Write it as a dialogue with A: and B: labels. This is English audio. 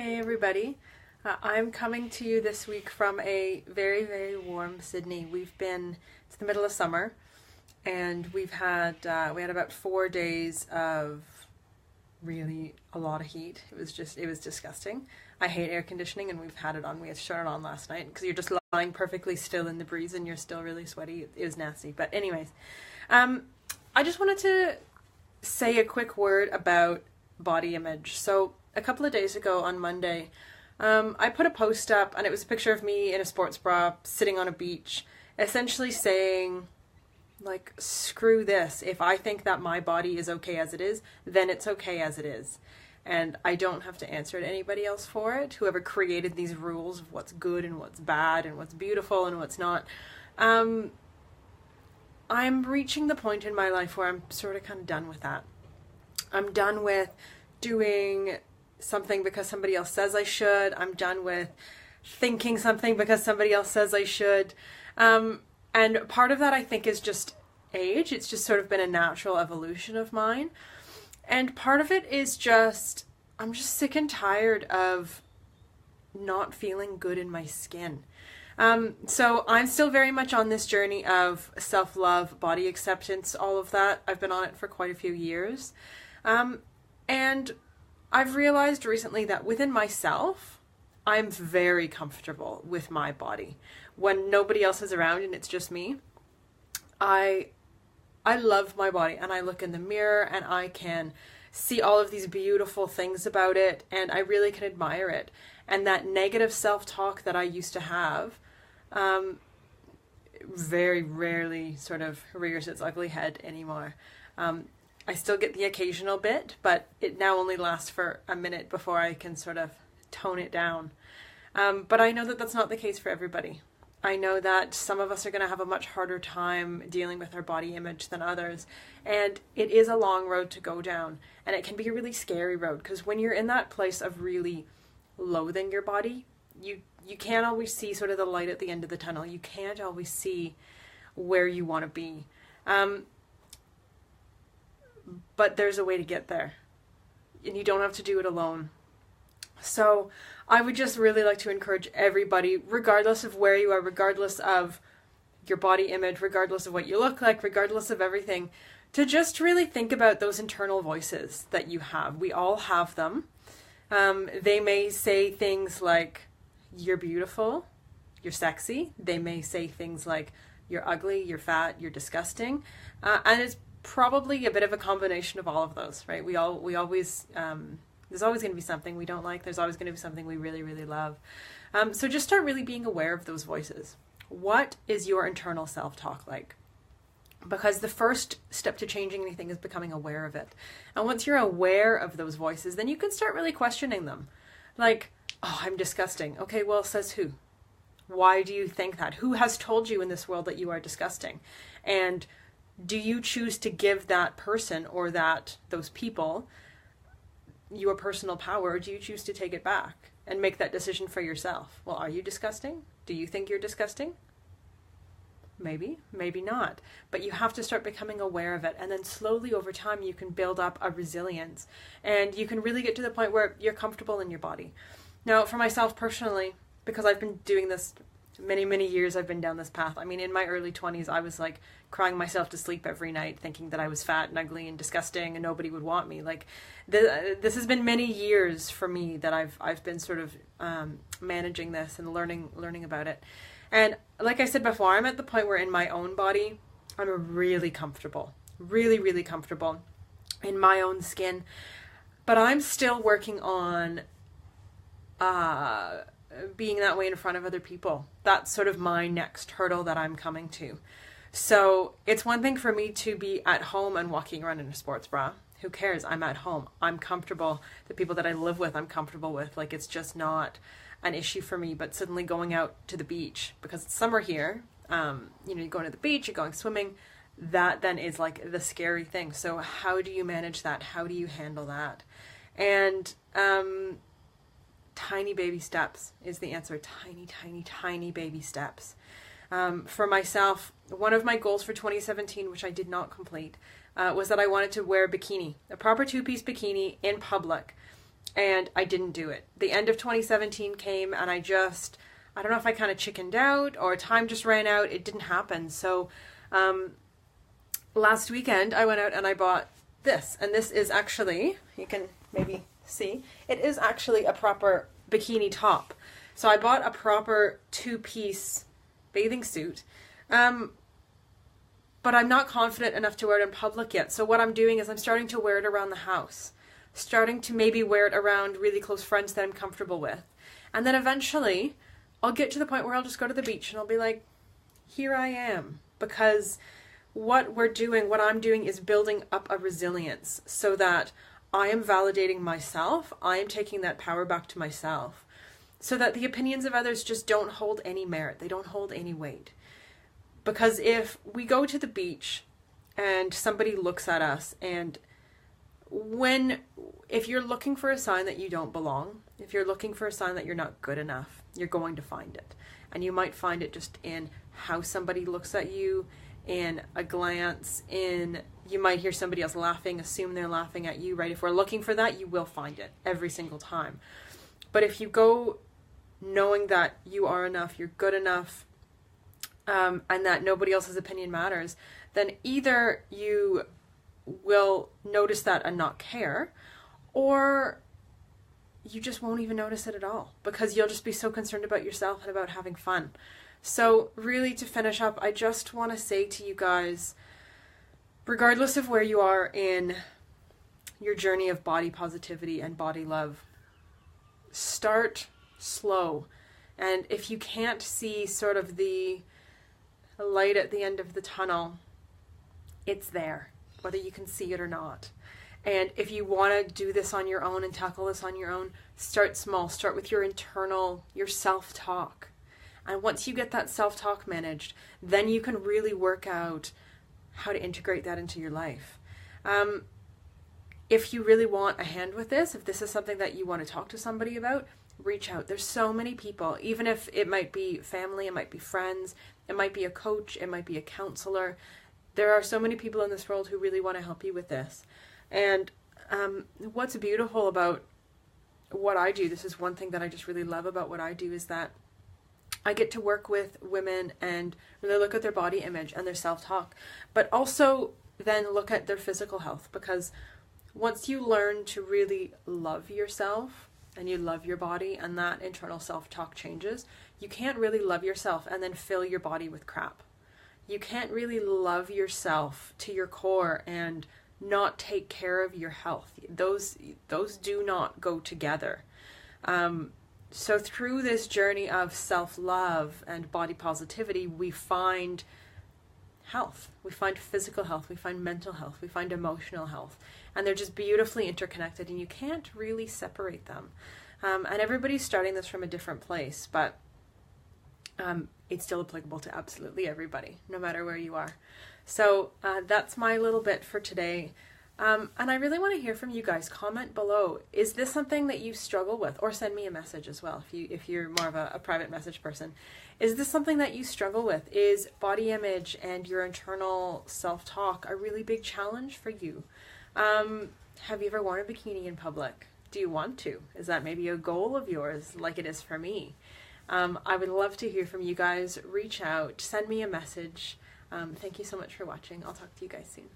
A: Hey everybody, I'm coming to you this week from a very, very warm Sydney. It's the middle of summer, and we had about 4 days of really a lot of heat. It was disgusting. I hate air conditioning, and we've had it on. We had to shut it on last night because you're just lying perfectly still in the breeze and you're still really sweaty. It was nasty. But anyways, I just wanted to say a quick word about body image. So a couple of days ago on Monday, I put a post up, and it was a picture of me in a sports bra sitting on a beach, essentially saying, like, screw this. If I think that my body is okay as it is, then it's okay as it is. And I don't have to answer to anybody else for it. Whoever created these rules of what's good and what's bad and what's beautiful and what's not. I'm reaching the point in my life where I'm sort of kind of done with that. I'm done with doing something because somebody else says I should. I'm done with thinking something because somebody else says I should. And part of that, I think, is just age. It's just sort of been a natural evolution of mine. And part of it is just, I'm just sick and tired of not feeling good in my skin. So I'm still very much on this journey of self-love, body acceptance, all of that. I've been on it for quite a few years. And I've realized recently that within myself, I'm very comfortable with my body. When nobody else is around and it's just me, I love my body, and I look in the mirror and I can see all of these beautiful things about it, and I really can admire it. And that negative self-talk that I used to have very rarely sort of rears its ugly head anymore. I still get the occasional bit, but it now only lasts for a minute before I can sort of tone it down. But I know that that's not the case for everybody. I know that some of us are going to have a much harder time dealing with our body image than others. And it is a long road to go down. And it can be a really scary road, because when you're in that place of really loathing your body, you can't always see sort of the light at the end of the tunnel. You can't always see where you want to be. But there's a way to get there, and you don't have to do it alone. So I would just really like to encourage everybody, regardless of where you are, regardless of your body image, regardless of what you look like, regardless of everything, to just really think about those internal voices that you have. We all have them. They may say things like, you're beautiful, you're sexy. They may say things like, you're ugly, you're fat, you're disgusting. And it's probably a bit of a combination of all of those, right? We always, there's always going to be something we don't like. There's always going to be something we really, really love. So just start really being aware of those voices. What is your internal self-talk like? Because the first step to changing anything is becoming aware of it. And once you're aware of those voices, then you can start really questioning them. Like, oh, I'm disgusting. Okay, well, says who? Why do you think that? Who has told you in this world that you are disgusting? And do you choose to give that person or those people your personal power, or do you choose to take it back and make that decision for yourself? Well, are you disgusting? Do you think you're disgusting? Maybe, maybe not. But you have to start becoming aware of it, and then slowly over time you can build up a resilience, and you can really get to the point where you're comfortable in your body. Now, for myself personally, because I've been doing this many, many years, I've been down this path. I mean, in my early 20s, I was like crying myself to sleep every night, thinking that I was fat and ugly and disgusting and nobody would want me. Like, this has been many years for me that I've been sort of managing this and learning about it. And like I said before, I'm at the point where in my own body, I'm really comfortable, really, really comfortable in my own skin. But I'm still working on being that way in front of other people. That's sort of my next hurdle that I'm coming to. So it's one thing for me to be at home and walking around in a sports bra. Who cares? I'm at home. I'm comfortable. The people that I live with, I'm comfortable with. Like, it's just not an issue for me. But suddenly going out to the beach, because it's summer here, you're going to the beach, you're going swimming, that then is like the scary thing. So how do you manage that? How do you handle that? And tiny baby steps is the answer. Tiny, tiny, tiny baby steps. For myself, one of my goals for 2017, which I did not complete, was that I wanted to wear a bikini, a proper two-piece bikini in public. and I didn't do it. The end of 2017 came, and I don't know if I kind of chickened out or time just ran out. It didn't happen. So last weekend I went out and I bought this, and this is actually, you can maybe see, it is actually a proper bikini top. So I bought a proper 2-piece bathing suit, but I'm not confident enough to wear it in public yet. So what I'm doing is I'm starting to wear it around the house, starting to maybe wear it around really close friends that I'm comfortable with. And then eventually I'll get to the point where I'll just go to the beach and I'll be like, here I am. Because what I'm doing is building up a resilience so that I am validating myself. I am taking that power back to myself so that the opinions of others just don't hold any merit. They don't hold any weight. Because if we go to the beach and somebody looks at us, and if you're looking for a sign that you don't belong, if you're looking for a sign that you're not good enough, you're going to find it. And you might find it just in how somebody looks at you, in a glance, you might hear somebody else laughing, assume they're laughing at you, right? If we're looking for that, you will find it every single time. But if you go knowing that you are enough, you're good enough, and that nobody else's opinion matters, then either you will notice that and not care, or you just won't even notice it at all because you'll just be so concerned about yourself and about having fun. So really, to finish up, I just want to say to you guys, regardless of where you are in your journey of body positivity and body love, start slow. And if you can't see sort of the light at the end of the tunnel, it's there, whether you can see it or not. And if you want to do this on your own and tackle this on your own, start small. Start with your self-talk. And once you get that self-talk managed, then you can really work out how to integrate that into your life. If you really want a hand with this, if this is something that you want to talk to somebody about, reach out. There's so many people, even if it might be family, it might be friends, it might be a coach, it might be a counselor. There are so many people in this world who really want to help you with this. And what's beautiful about what I do, this is one thing that I just really love about what I do, is that I get to work with women and really look at their body image and their self-talk, but also then look at their physical health, because once you learn to really love yourself and you love your body and that internal self-talk changes, you can't really love yourself and then fill your body with crap. You can't really love yourself to your core and not take care of your health. Those do not go together. So through this journey of self-love and body positivity, we find health. We find physical health. We find mental health. We find emotional health. And they're just beautifully interconnected, and you can't really separate them. And everybody's starting this from a different place, but it's still applicable to absolutely everybody, no matter where you are. So that's my little bit for today. And I really want to hear from you guys. Comment below. Is this something that you struggle with? Or send me a message as well if you're more of a private message person. Is this something that you struggle with? Is body image and your internal self-talk a really big challenge for you? Have you ever worn a bikini in public? Do you want to? Is that maybe a goal of yours, like it is for me? I would love to hear from you guys. Reach out. Send me a message. Thank you so much for watching. I'll talk to you guys soon.